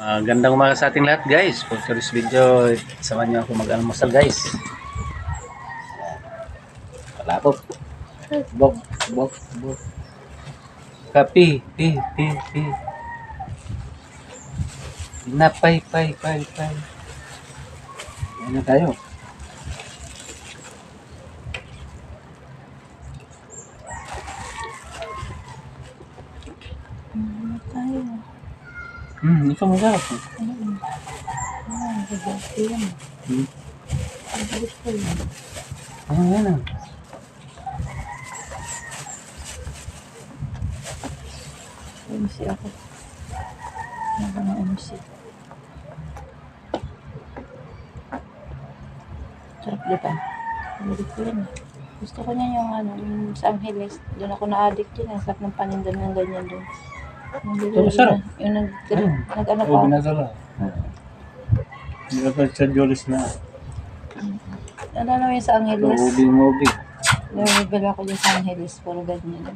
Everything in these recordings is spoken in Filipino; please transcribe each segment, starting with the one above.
Gandang umaga sa ating lahat guys. For today's video, samahan niyo ako mag-almusal guys. Palabok. Bok, bok, bok. Kapi, pi. Napay, pay. Ano tayo? Ikaw masarap. Yan ah. MC ako. Ano na MC? Sarap diba? Pamilit ko yun. Gusto ko niya yung yung sa Angeles. Doon ako na-addict yun. Ang sarap ng panindan ng ganyan doon. Ito masarap. Yung nag-ano Oo, pa. binadala. Hindi ka pa sa Jolis na. Ano naman yung sa Angeles? Ubi. Nabibili ako yung sa Angeles. Puro ganyan.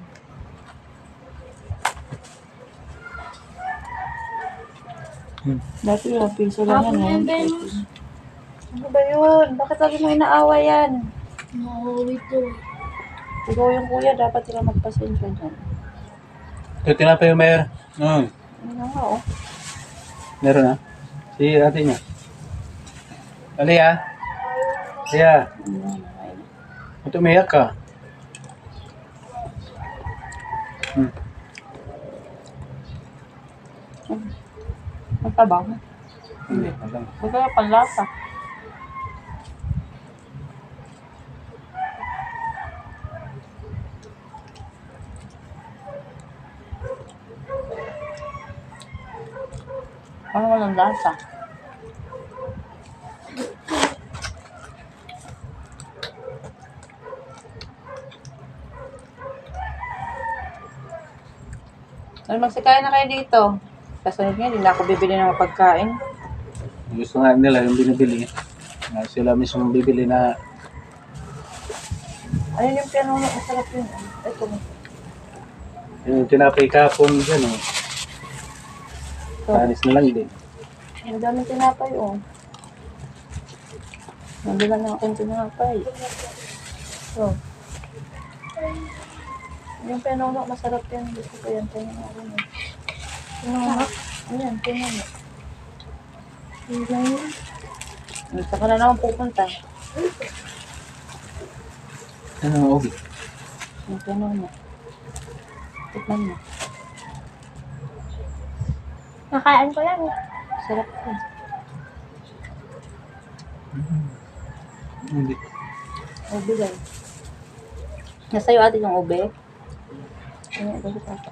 Dati yung piso lang yan. Ano ba yun? Bakit lagi mo inaawa yan? Nauwi to. Ikaw yung kuya, dapat sila magpasensya dyan. Ito tinapay yung mayor. Ano nga oh. Meron na. Si ate niya. Alia. Alia. Ito umiyak ka. Magtabang. Hindi. Alam. Huwag ka panlasa. Ano walang lasa? Ay, magsikain na kayo dito. Kasunod nga, hindi na ako bibili ng pagkain. Gusto nga nila yung binibili. Sila mismo bibili na Ayun yung piano na masarap yun. Ito. yung tinapay kapon dyan. Oh. Ito. Panis na lang din. Ang daming tinapay, oh. Nandila na akong tinapay. So. Yung piano masarap yan. Gusto ko yan. Tingnan ako na. Piano. Ayan, piano. Saan ka na naman pupunta? Ano ang ubi? Yung piano. Tikman mo. Nakain ko yan. Sarap yan. Hindi. Ube lang. Nasa'yo ate yung ube? Ayan, ito sa papa.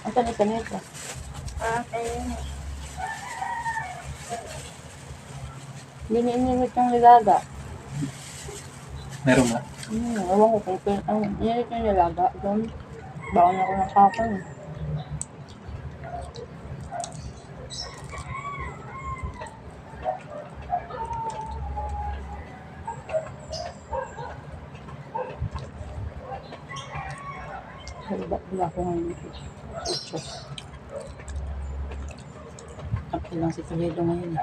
Asan isa nito? Ayun. Hindi niinimit yung nilaga. Meron ba? Ewan ko kung ang inilit yung nilaga. Doon, baon ako ng kapang. Wala ko ngayon. Kapil lang si Toledo ngayon.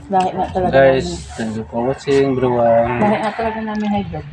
Bakit nga talaga Guys, thank you for watching, everyone. Bakit nga talaga namin high blood?